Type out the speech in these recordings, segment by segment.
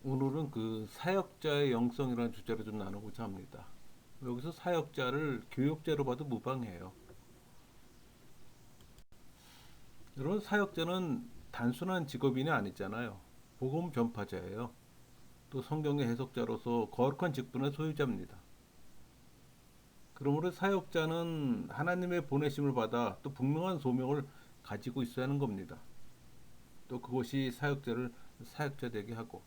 오늘은 그 사역자의 영성이라는 주제로 좀 나누고자 합니다. 여기서 사역자를 교육자로 봐도 무방해요. 여러분, 사역자는 단순한 직업인이 아니잖아요. 복음 전파자예요. 또 성경의 해석자로서 거룩한 직분의 소유자입니다. 그러므로 사역자는 하나님의 보내심을 받아 또 분명한 소명을 가지고 있어야 하는 겁니다. 또 그것이 사역자를 사역자 되게 하고,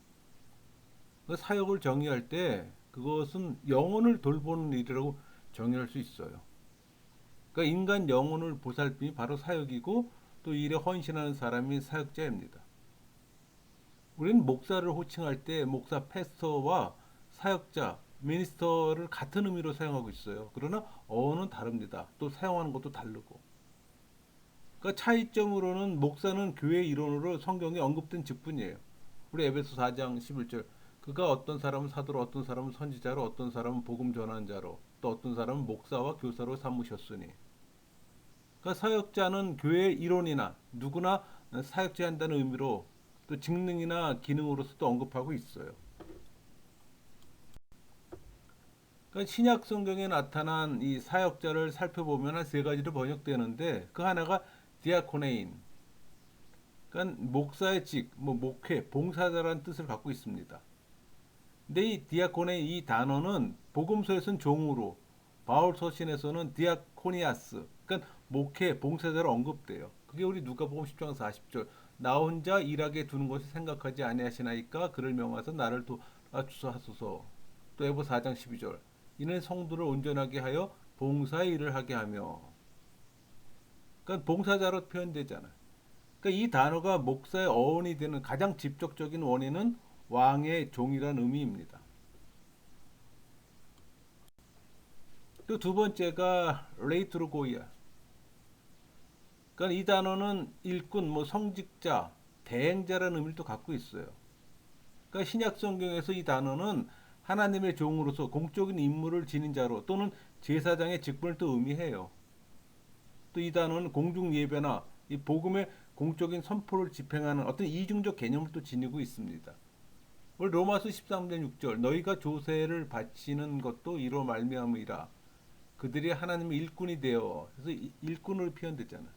그 사역을 정의할 때 그것은 영혼을 돌보는 일이라고 정의할 수 있어요. 그러니까 인간 영혼을 보살핌이 바로 사역이고, 또 일에 헌신하는 사람이 사역자입니다. 우리는 목사를 호칭할 때 목사 패스터와 사역자 미니스터를 같은 의미로 사용하고 있어요. 그러나 어원은 다릅니다. 또 사용하는 것도 다르고. 그러니까 차이점으로는 목사는 교회 일원으로 성경에 언급된 직분이에요. 우리 에베소 4장 11절, 그가 어떤 사람은 사도로, 어떤 사람은 선지자로, 어떤 사람은 복음 전환자로, 또 어떤 사람은 목사와 교사로 삼으셨으니. 그러니까 사역자는 교회 일원이나 누구나 사역자 한다는 의미로 또 직능이나 기능으로서도 언급하고 있어요. 그러니까 신약 성경에 나타난 이 사역자를 살펴보면 한 세 가지로 번역되는데, 그 하나가 디아코네인, 그러니까 목사의 직, 뭐 목회, 봉사자라는 뜻을 갖고 있습니다. 근데 이 디아코네 이 단어는 복음서에서는 종으로, 바울 서신에서는 디아코니아스, 그러니까 목회, 봉사자로 언급돼요. 그게 우리 누가복음 10장 40절. 나 혼자 일하게 두는 것을 생각하지 아니하시나이까 그를 명하사 나를 도와주소 하소서. 또 에보 4장 12절. 이는 성도를 온전하게 하여 봉사의 일을 하게 하며. 그러니까 봉사자로 표현되잖아. 그러니까 이 단어가 목사의 어원이 되는 가장 직접적인 원인은 왕의 종이라는 의미입니다. 또 두 번째가 레이트로고이아. 그러니까 이 단어는 일꾼, 뭐 성직자, 대행자라는 의미를 또 갖고 있어요. 그러니까 신약 성경에서 이 단어는 하나님의 종으로서 공적인 임무를 지닌 자로 또는 제사장의 직분을 또 의미해요. 또 이 단어는 공중 예배나 이 복음의 공적인 선포를 집행하는 어떤 이중적 개념을 또 지니고 있습니다. 우리 로마서 13장 6절, 너희가 조세를 바치는 것도 이로 말미암으리라. 그들이 하나님의 일꾼이 되어, 그래서 일꾼으로 표현됐잖아.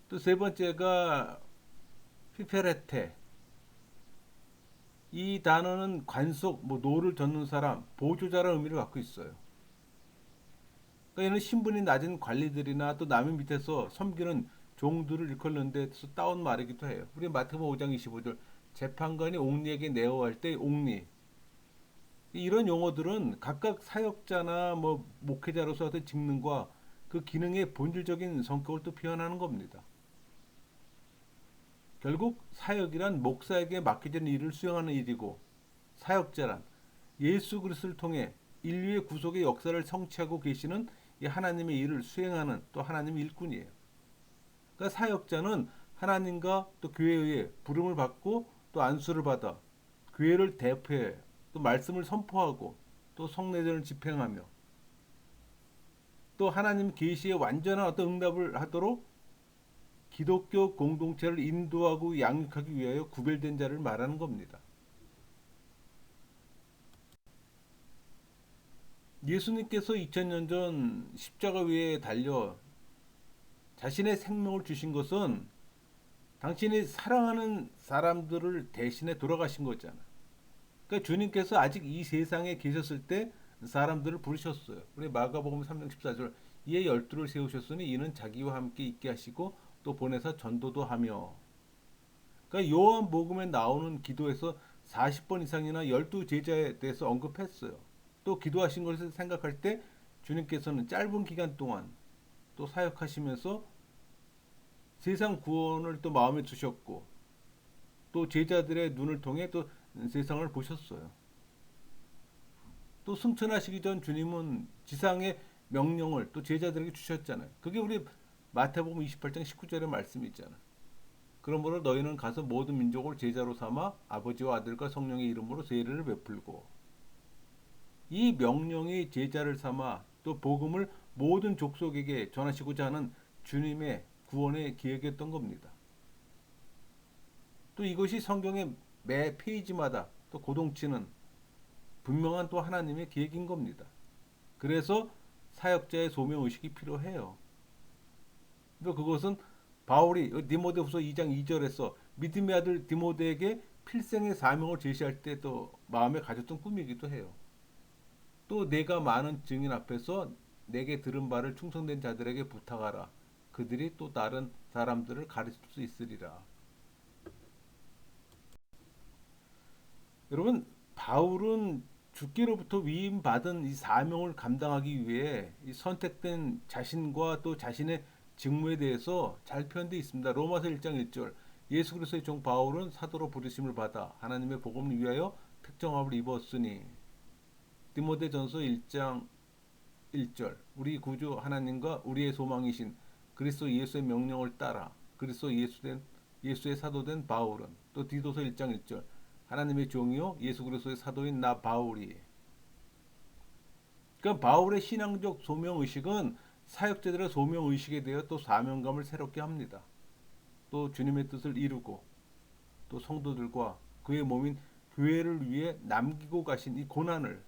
또 세 번째가 피페레테. 이 단어는 관속, 뭐 노를 젓는 사람, 보조자라는 의미를 갖고 있어요. 그러니까 얘는 신분이 낮은 관리들이나 또 남의 밑에서 섬기는 종들을 일컫는데 따온 말이기도 해요. 우리 마태복음 5장 25절, 재판관이 옥리에게 내어할 때 옥리. 이런 용어들은 각각 사역자나 뭐 목회자로서 어떤 직능과 그 기능의 본질적인 성격을 또 표현하는 겁니다. 결국 사역이란 목사에게 맡겨진 일을 수행하는 일이고, 사역자란 예수 그리스도를 통해 인류의 구속의 역사를 성취하고 계시는 이 하나님의 일을 수행하는 또 하나님의 일꾼이에요. 그러니까 사역자는 하나님과 또 교회에 의해 부름을 받고 또 안수를 받아 교회를 대표해 또 말씀을 선포하고 또 성례전을 집행하며 또 하나님 계시의 완전한 어떤 응답을 하도록 기독교 공동체를 인도하고 양육하기 위하여 구별된 자를 말하는 겁니다. 예수님께서 2000년 전 십자가 위에 달려 자신의 생명을 주신 것은 당신이 사랑하는 사람들을 대신해 돌아가신 거잖아. 그러니까 주님께서 아직 이 세상에 계셨을 때 사람들을 부르셨어요. 우리 마가복음 3장 14절, 이에 열두를 세우셨으니 이는 자기와 함께 있게 하시고 또 보내사 전도도 하며. 그러니까 요한복음에 나오는 기도에서 40번 이상이나 열두 제자에 대해서 언급했어요. 또 기도하신 것을 생각할 때 주님께서는 짧은 기간 동안 또 사역하시면서 세상 구원을 또 마음에 두셨고 또 제자들의 눈을 통해 또 세상을 보셨어요. 또 승천하시기 전 주님은 지상의 명령을 또 제자들에게 주셨잖아요. 그게 우리 마태복음 28장 19절의 말씀이 있잖아요. 그러므로 너희는 가서 모든 민족을 제자로 삼아 아버지와 아들과 성령의 이름으로 세례를 베풀고, 이 명령이 제자를 삼아 또 복음을 모든 족속에게 전하시고자 하는 주님의 구원의 계획이었던 겁니다. 또 이것이 성경의 매 페이지마다 또 고동치는 분명한 또 하나님의 계획인 겁니다. 그래서 사역자의 소명 의식이 필요해요. 또 그것은 바울이 디모데후서 2장 2절에서 믿음의 아들 디모데에게 필생의 사명을 제시할 때 또 마음에 가졌던 꿈이기도 해요. 또 내가 많은 증인 앞에서 내게 들은 바를 충성된 자들에게 부탁하라. 그들이 또 다른 사람들을 가르칠 수 있으리라. 여러분, 바울은 주께로부터 위임받은 이 사명을 감당하기 위해 이 선택된 자신과 또 자신의 직무에 대해서 잘 표현되어 있습니다. 로마서 1장 1절. 예수 그리스도의 종 바울은 사도로 부르심을 받아 하나님의 복음을 위하여 특정함을 입었으니. 디모데전서 1장 1절. 우리 구주 하나님과 우리의 소망이신 그리스도 예수의 명령을 따라 그리스도 예수의 사도된 바울은. 또 디도서 1장 1절. 하나님의 종이요 예수 그리스도의 사도인 나 바울이. 그러니까 바울의 신앙적 소명 의식은 사역자들의 소명 의식에 대해 또 사명감을 새롭게 합니다. 또 주님의 뜻을 이루고 또 성도들과 그의 몸인 교회를 위해 남기고 가신 이 고난을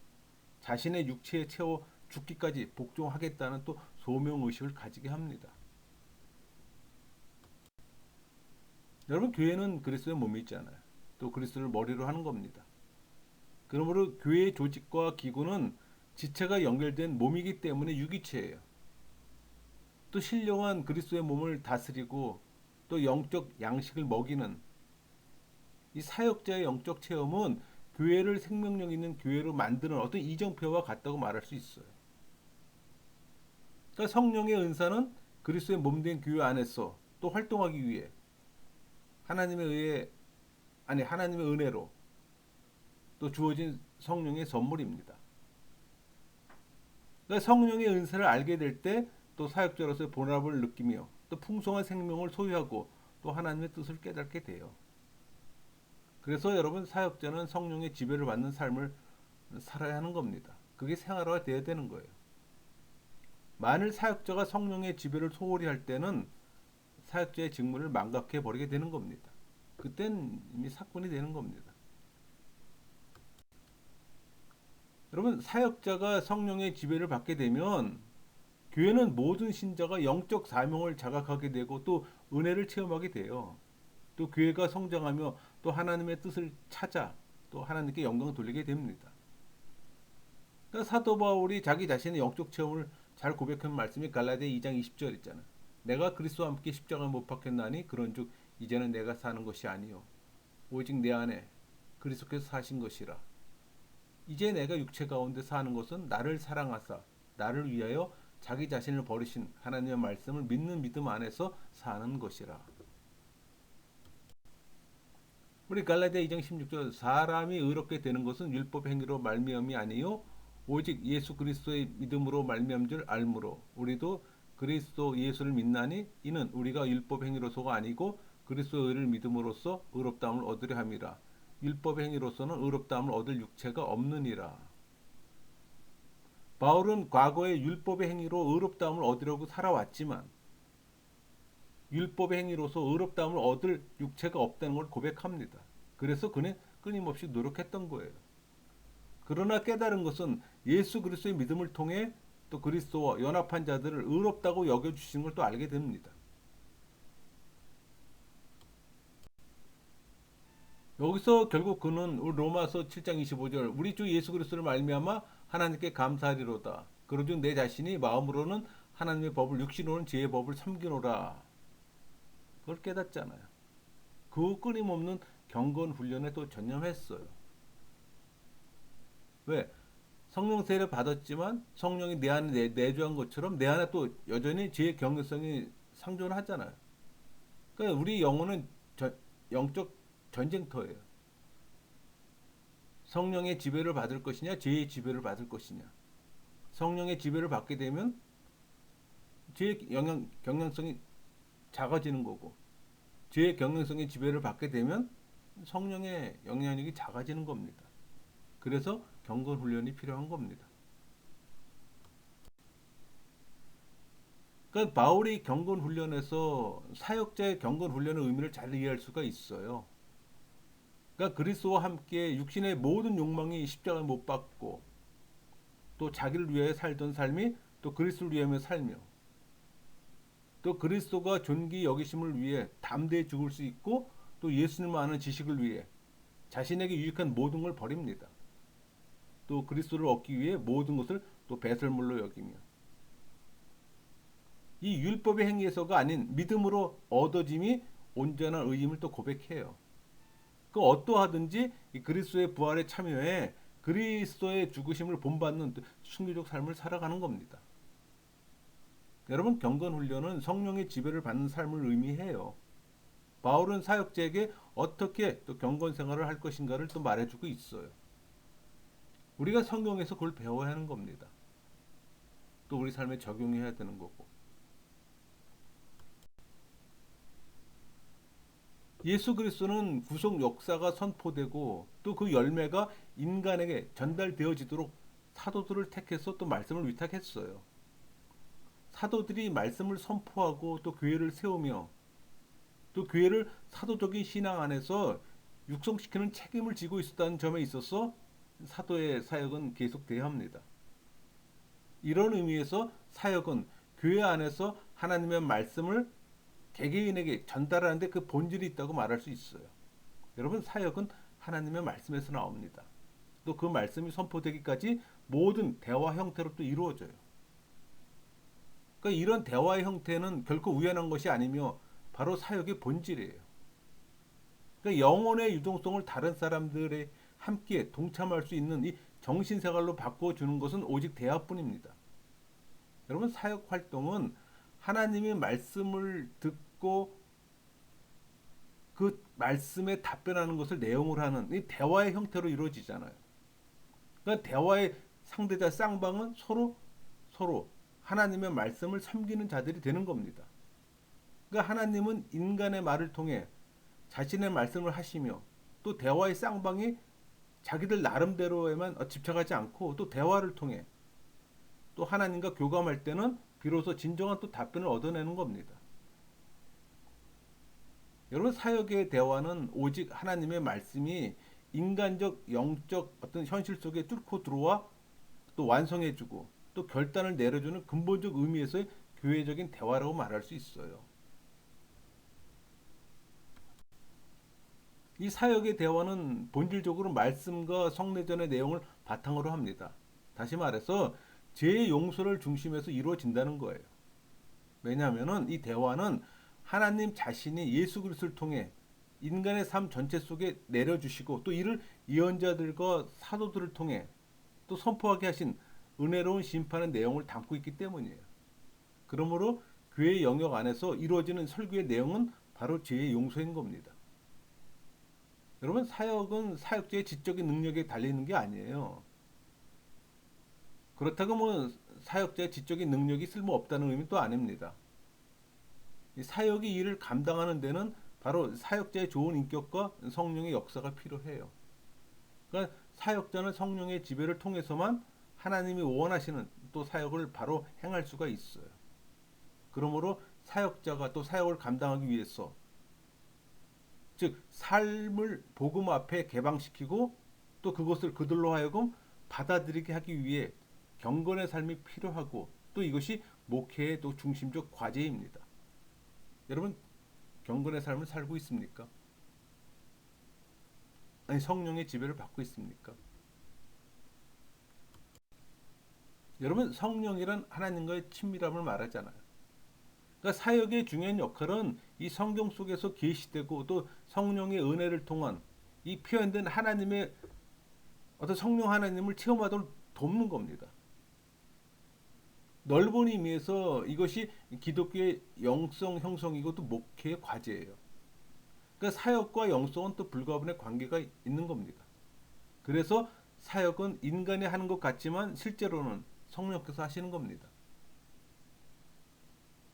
자신의 육체에 채워 죽기까지 복종하겠다는 또 소명 의식을 가지게 합니다. 여러분, 교회는 그리스도의 몸이 있잖아요. 또 그리스도를 머리로 하는 겁니다. 그러므로 교회의 조직과 기구는 지체가 연결된 몸이기 때문에 유기체예요. 또 신령한 그리스도의 몸을 다스리고 또 영적 양식을 먹이는 이 사역자의 영적 체험은 교회를 생명력 있는 교회로 만드는 어떤 이정표와 같다고 말할 수 있어요. 그러니까 성령의 은사는 그리스도의 몸된 교회 안에서 또 활동하기 위해 하나님의 은혜로 또 주어진 성령의 선물입니다. 그러니까 성령의 은사를 알게 될 때 또 사역자로서의 보람을 느끼며 또 풍성한 생명을 소유하고 또 하나님의 뜻을 깨닫게 돼요. 그래서 여러분, 사역자는 성령의 지배를 받는 삶을 살아야 하는 겁니다. 그게 생활화가 돼야 되는 거예요. 만일 사역자가 성령의 지배를 소홀히 할 때는 사역자의 직무를 망각해 버리게 되는 겁니다. 그땐 이미 사건이 되는 겁니다. 여러분, 사역자가 성령의 지배를 받게 되면 교회는 모든 신자가 영적 사명을 자각하게 되고 또 은혜를 체험하게 돼요. 또 교회가 성장하며 또 하나님의 뜻을 찾아 또 하나님께 영광을 돌리게 됩니다. 그러니까 사도 바울이 자기 자신의 영적 체험을 잘 고백한 말씀이 갈라디아 2장 20절 있잖아요. 내가 그리스도와 함께 십자가에 못 박혔나니 그런즉 이제는 내가 사는 것이 아니요 오직 내 안에 그리스도께서 사신 것이라. 이제 내가 육체 가운데 사는 것은 나를 사랑하사 나를 위하여 자기 자신을 버리신 하나님의 말씀을 믿는 믿음 안에서 사는 것이라. 우리 갈라디아 2장 16절. 사람이 의롭게 되는 것은 율법의 행위로 말미암이 아니요 오직 예수 그리스도의 믿음으로 말미암 줄 알므로 우리도 그리스도 예수를 믿나니 이는 우리가 율법 행위로서가 아니고 그리스도의 의를 믿음으로써 의롭다함을 얻으려 함이라. 율법 행위로서는 의롭다함을 얻을 육체가 없느니라. 바울은 과거에 율법의 행위로 의롭다함을 얻으려고 살아왔지만 율법의 행위로서 의롭다함을 얻을 육체가 없다는 걸 고백합니다. 그래서 그는 끊임없이 노력했던 거예요. 그러나 깨달은 것은 예수 그리스도의 믿음을 통해 또 그리스도와 연합한 자들을 의롭다고 여겨주시는 걸 또 알게 됩니다. 여기서 결국 그는 로마서 7장 25절 우리 주 예수 그리스도를 말미암아 하나님께 감사하리로다. 그러즉 내 자신이 마음으로는 하나님의 법을 육신으로는 죄의 법을 섬기노라. 그걸 깨닫잖아요. 그 끊임없는 경건 훈련에 또 전념했어요. 왜? 성령 세례 받았지만 성령이 내 안에 내주한 것처럼 내 안에 또 여전히 죄의 경계성이 상존하잖아요. 그러니까 우리 영혼은 영적 전쟁터예요. 성령의 지배를 받을 것이냐, 죄의 지배를 받을 것이냐. 성령의 지배를 받게 되면 죄의 경향성이 작아지는 거고, 죄의 경향성의 지배를 받게 되면 성령의 영향력이 작아지는 겁니다. 그래서 경건 훈련이 필요한 겁니다. 그러니까 바울이 경건 훈련에서 사역자의 경건 훈련의 의미를 잘 이해할 수가 있어요. 그러니까 그리스도와 함께 육신의 모든 욕망이 십자가에 못 박고 또 자기를 위해 살던 삶이 또 그리스도를 위하여 살며 또 그리스도가 존귀 여기심을 위해 담대히 죽을 수 있고 또 예수님을 아는 지식을 위해 자신에게 유익한 모든 걸 버립니다. 또 그리스도를 얻기 위해 모든 것을 또 배설물로 여기며 이 율법의 행위에서가 아닌 믿음으로 얻어짐이 온전한 의임을 또 고백해요. 그 어떠하든지 이 그리스도의 부활에 참여해 그리스도의 죽으심을 본받는 순교적 삶을 살아가는 겁니다. 여러분 경건 훈련은 성령의 지배를 받는 삶을 의미해요. 바울은 사역자에게 어떻게 또 경건 생활을 할 것인가를 또 말해주고 있어요. 우리가 성경에서 그걸 배워야 하는 겁니다. 또 우리 삶에 적용해야 되는 거고. 예수 그리스도는 구속 역사가 선포되고 또 그 열매가 인간에게 전달되어지도록 사도들을 택해서 또 말씀을 위탁했어요. 사도들이 말씀을 선포하고 또 교회를 세우며 또 교회를 사도적인 신앙 안에서 육성시키는 책임을 지고 있었다는 점에 있어서 사도의 사역은 계속돼야 합니다. 이런 의미에서 사역은 교회 안에서 하나님의 말씀을 개개인에게 전달하는데 그 본질이 있다고 말할 수 있어요. 여러분 사역은 하나님의 말씀에서 나옵니다. 또 그 말씀이 선포되기까지 모든 대화 형태로 또 이루어져요. 그러니까 이런 대화의 형태는 결코 우연한 것이 아니며 바로 사역의 본질이에요. 그러니까 영혼의 유동성을 다른 사람들의 함께 동참할 수 있는 이 정신생활로 바꿔주는 것은 오직 대화뿐입니다. 여러분 사역 활동은 하나님의 말씀을 듣고 그 말씀에 답변하는 것을 내용으로 하는 이 대화의 형태로 이루어지잖아요. 그러니까 대화의 상대자 쌍방은 서로 하나님의 말씀을 섬기는 자들이 되는 겁니다. 그러니까 하나님은 인간의 말을 통해 자신의 말씀을 하시며 또 대화의 쌍방이 자기들 나름대로에만 집착하지 않고 또 대화를 통해 또 하나님과 교감할 때는 비로소 진정한 또 답변을 얻어내는 겁니다. 여러분 사역의 대화는 오직 하나님의 말씀이 인간적 영적 어떤 현실 속에 뚫고 들어와 또 완성해주고 또 결단을 내려주는 근본적 의미에서의 교회적인 대화라고 말할 수 있어요. 이 사역의 대화는 본질적으로 말씀과 성례전의 내용을 바탕으로 합니다. 다시 말해서 죄의 용서를 중심에서 이루어진다는 거예요. 왜냐하면 이 대화는 하나님 자신이 예수 그리스도를 통해 인간의 삶 전체 속에 내려주시고 또 이를 예언자들과 사도들을 통해 또 선포하게 하신 은혜로운 심판의 내용을 담고 있기 때문이에요. 그러므로 교회의 영역 안에서 이루어지는 설교의 내용은 바로 죄의 용서인 겁니다. 여러분 사역은 사역자의 지적인 능력에 달리는 게 아니에요. 그렇다고 뭐 사역자의 지적인 능력이 쓸모없다는 의미는 또 아닙니다. 사역이 일을 감당하는 데는 바로 사역자의 좋은 인격과 성령의 역사가 필요해요. 그러니까 사역자는 성령의 지배를 통해서만 하나님이 원하시는 또 사역을 바로 행할 수가 있어요. 그러므로 사역자가 또 사역을 감당하기 위해서 즉 삶을 복음 앞에 개방시키고 또 그것을 그들로 하여금 받아들이게 하기 위해 경건의 삶이 필요하고 또 이것이 목회의 또 중심적 과제입니다. 여러분 경건의 삶을 살고 있습니까? 아니 성령의 지배를 받고 있습니까? 여러분 성령이란 하나님과의 친밀함을 말하잖아요. 그러니까 사역의 중요한 역할은 이 성경 속에서 계시되고 또 성령의 은혜를 통한 이 표현된 하나님의 어떤 성령 하나님을 체험하도록 돕는 겁니다. 넓은 의미에서 이것이 기독교의 영성 형성이고 또 목회의 과제예요. 그러니까 사역과 영성은 또 불가분의 관계가 있는 겁니다. 그래서 사역은 인간이 하는 것 같지만 실제로는 성령께서 하시는 겁니다.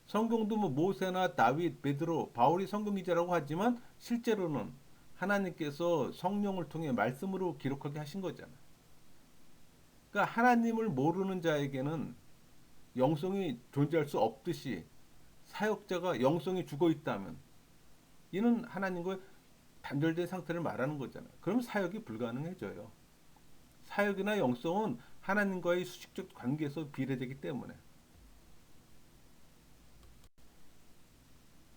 성경도 뭐 모세나 다윗, 베드로, 바울이 성경 기자라고 하지만 실제로는 하나님께서 성령을 통해 말씀으로 기록하게 하신 거잖아요. 그러니까 하나님을 모르는 자에게는 영성이 존재할 수 없듯이 사역자가 영성이 죽어 있다면 이는 하나님과 단절된 상태를 말하는 거잖아요. 그럼 사역이 불가능해져요. 사역이나 영성은 하나님과의 수직적 관계에서 비례되기 때문에.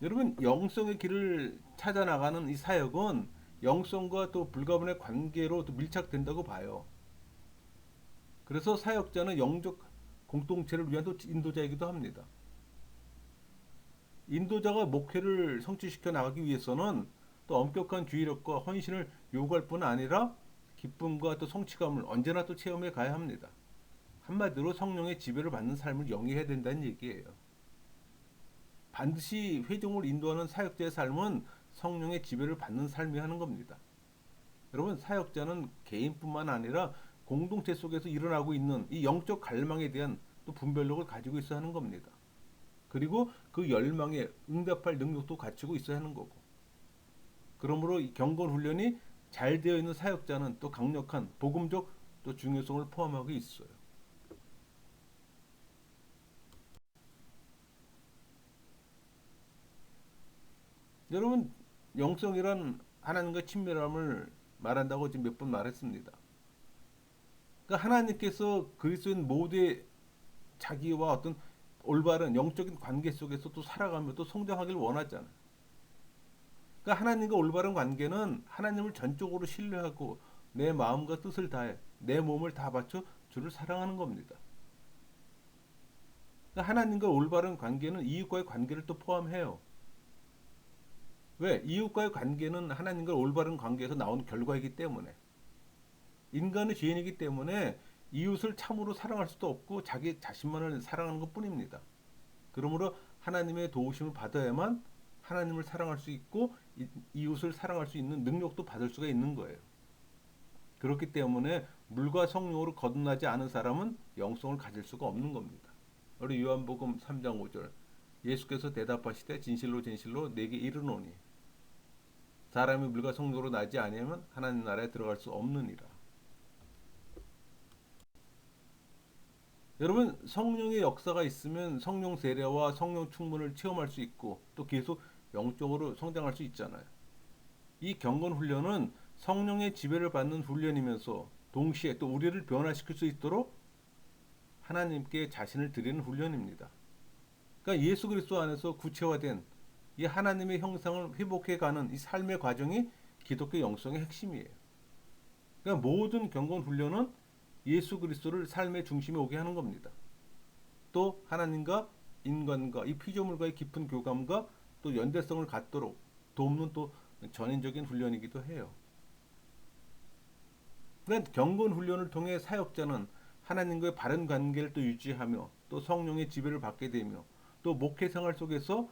여러분, 영성의 길을 찾아 나가는 이 사역은 영성과 또 불가분의 관계로 또 밀착된다고 봐요. 그래서 사역자는 영적 공동체를 위한 또 인도자이기도 합니다. 인도자가 목회를 성취시켜 나가기 위해서는 또 엄격한 주의력과 헌신을 요구할 뿐 아니라 기쁨과 또 성취감을 언제나 또 체험해 가야 합니다. 한마디로 성령의 지배를 받는 삶을 영위해야 된다는 얘기예요. 반드시 회중을 인도하는 사역자의 삶은 성령의 지배를 받는 삶이 하는 겁니다. 여러분, 사역자는 개인뿐만 아니라 공동체 속에서 일어나고 있는 이 영적 갈망에 대한 또 분별력을 가지고 있어야 하는 겁니다. 그리고 그 열망에 응답할 능력도 갖추고 있어야 하는 거고. 그러므로 이 경건 훈련이 잘 되어 있는 사역자는 또 강력한 복음적 또 중요성을 포함하고 있어요. 여러분, 영성이란 하나님과 친밀함을 말한다고 지금 몇 번 말했습니다. 그러니까 하나님께서 그리스도인 모두의 자기와 어떤 올바른 영적인 관계 속에서 또 살아가며 또 성장하길 원하잖아요. 그러니까 하나님과 올바른 관계는 하나님을 전적으로 신뢰하고 내 마음과 뜻을 다해 내 몸을 다 바쳐 주를 사랑하는 겁니다. 그러니까 하나님과 올바른 관계는 이웃과의 관계를 또 포함해요. 왜? 이웃과의 관계는 하나님과 올바른 관계에서 나온 결과이기 때문에. 인간은 죄인이기 때문에 이웃을 참으로 사랑할 수도 없고 자기 자신만을 사랑하는 것 뿐입니다. 그러므로 하나님의 도우심을 받아야만 하나님을 사랑할 수 있고 이웃을 사랑할 수 있는 능력도 받을 수가 있는 거예요. 그렇기 때문에 물과 성령으로 거듭나지 않은 사람은 영성을 가질 수가 없는 겁니다. 우리 요한복음 3장 5절 예수께서 대답하시되 진실로 진실로 내게 이르노니 사람이 물과 성령으로 나지 아니하면 하나님 나라에 들어갈 수 없느니라. 여러분, 성령의 역사가 있으면 성령 세례와 성령 충만을 체험할 수 있고 또 계속 영적으로 성장할 수 있잖아요. 이 경건 훈련은 성령의 지배를 받는 훈련이면서 동시에 또 우리를 변화시킬 수 있도록 하나님께 자신을 드리는 훈련입니다. 그러니까 예수 그리스도 안에서 구체화된 이 하나님의 형상을 회복해가는 이 삶의 과정이 기독교 영성의 핵심이에요. 그러니까 모든 경건 훈련은 예수 그리스도를 삶의 중심에 오게 하는 겁니다. 또 하나님과 인간과 이 피조물과의 깊은 교감과 또 연대성을 갖도록 돕는 또 전인적인 훈련이기도 해요. 그러니까 경건 훈련을 통해 사역자는 하나님과의 바른 관계를 또 유지하며 또 성령의 지배를 받게 되며 또 목회 생활 속에서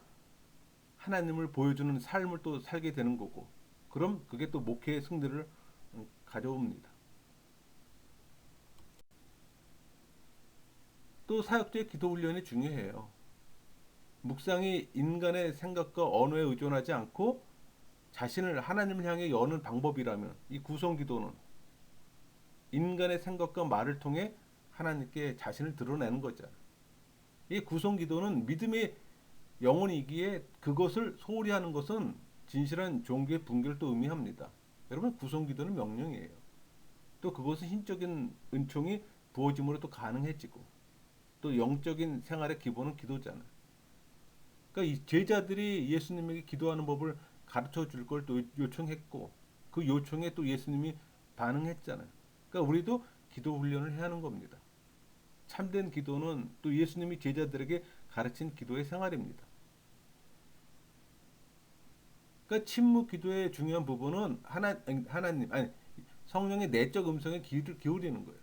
하나님을 보여주는 삶을 또 살게 되는 거고, 그럼 그게 또 목회의 승리를 가져옵니다. 또 사역자의 기도 훈련이 중요해요. 묵상이 인간의 생각과 언어에 의존하지 않고 자신을 하나님을 향해 여는 방법이라면 이 구성 기도는 인간의 생각과 말을 통해 하나님께 자신을 드러내는 거잖아요. 이 구성 기도는 믿음의 영혼이기에 그것을 소홀히 하는 것은 진실한 종교의 붕괴를 또 의미합니다. 여러분, 구성 기도는 명령이에요. 또 그것은 신적인 은총이 부어짐으로 또 가능해지고 또 영적인 생활의 기본은 기도잖아요. 그러니까 이 제자들이 예수님에게 기도하는 법을 가르쳐 줄 걸 또 요청했고 그 요청에 또 예수님이 반응했잖아요. 그러니까 우리도 기도 훈련을 해야 하는 겁니다. 참된 기도는 또 예수님이 제자들에게 가르친 기도의 생활입니다. 그러니까 침묵 기도의 중요한 부분은 하나님 아니 성령의 내적 음성에 귀를 기울이는 거예요.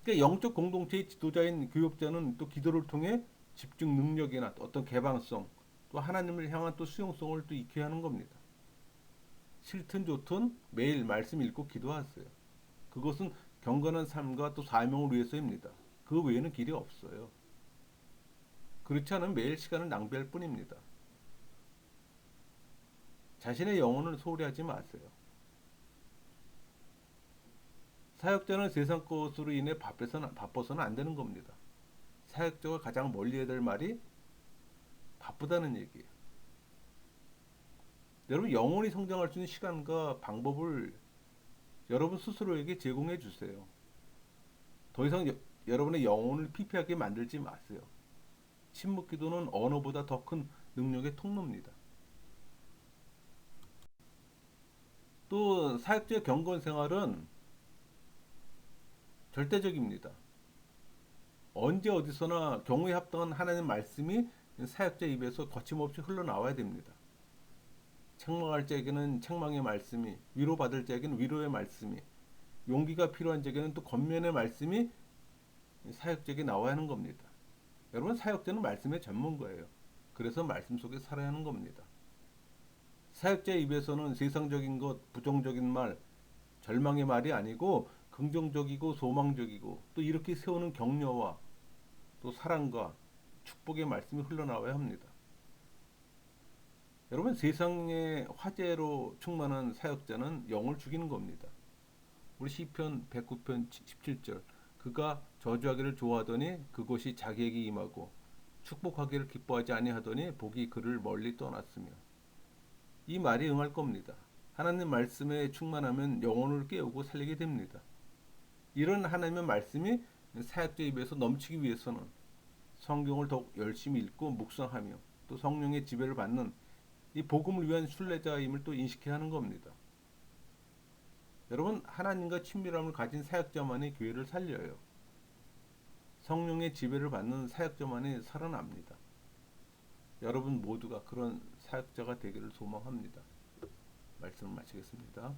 그러니까 영적 공동체의 지도자인 교역자는 또 기도를 통해 집중 능력이나 또 어떤 개방성, 또 하나님을 향한 또 수용성을 또 익혀야 하는 겁니다. 싫든 좋든 매일 말씀 읽고 기도하세요. 그것은 경건한 삶과 또 사명을 위해서입니다. 그 외에는 길이 없어요. 그렇지 않으면 매일 시간을 낭비할 뿐입니다. 자신의 영혼을 소홀히 하지 마세요. 사역자는 세상 것으로 인해 바빠서는 안 되는 겁니다. 사역자가 가장 멀리 해야 될 말이 바쁘다는 얘기예요. 여러분 영혼이 성장할 수 있는 시간과 방법을 여러분 스스로에게 제공해 주세요. 더 이상 여러분의 영혼을 피폐하게 만들지 마세요. 침묵 기도는 언어보다 더 큰 능력의 통로입니다. 또 사역자의 경건 생활은 절대적입니다. 언제 어디서나 경우에 합당한 하나님의 말씀이 사역자 입에서 거침없이 흘러나와야 됩니다. 책망할 자에게는 책망의 말씀이, 위로받을 자에게는 위로의 말씀이, 용기가 필요한 자에게는 또 권면의 말씀이 사역자에게 나와야 하는 겁니다. 여러분 사역자는 말씀의 전문가예요. 그래서 말씀 속에 살아야 하는 겁니다. 사역자 입에서는 세상적인 것, 부정적인 말, 절망의 말이 아니고 긍정적이고 소망적이고 또 이렇게 세우는 격려와 또 사랑과 축복의 말씀이 흘러나와야 합니다. 여러분 세상의 화제로 충만한 사역자는 영을 죽이는 겁니다. 우리 시편 109편 17절 그가 저주하기를 좋아하더니 그것이 자기에게 임하고 축복하기를 기뻐하지 아니하더니 복이 그를 멀리 떠났으며 이 말이 응할 겁니다. 하나님 말씀에 충만하면 영혼을 깨우고 살리게 됩니다. 이런 하나님의 말씀이 사역자 입에서 넘치기 위해서는 성경을 더욱 열심히 읽고 묵상하며 또 성령의 지배를 받는 이 복음을 위한 순례자임을 또 인식해야 하는 겁니다. 여러분 하나님과 친밀함을 가진 사역자만이 교회를 살려요. 성령의 지배를 받는 사역자만이 살아납니다. 여러분 모두가 그런 사역자가 되기를 소망합니다. 말씀을 마치겠습니다.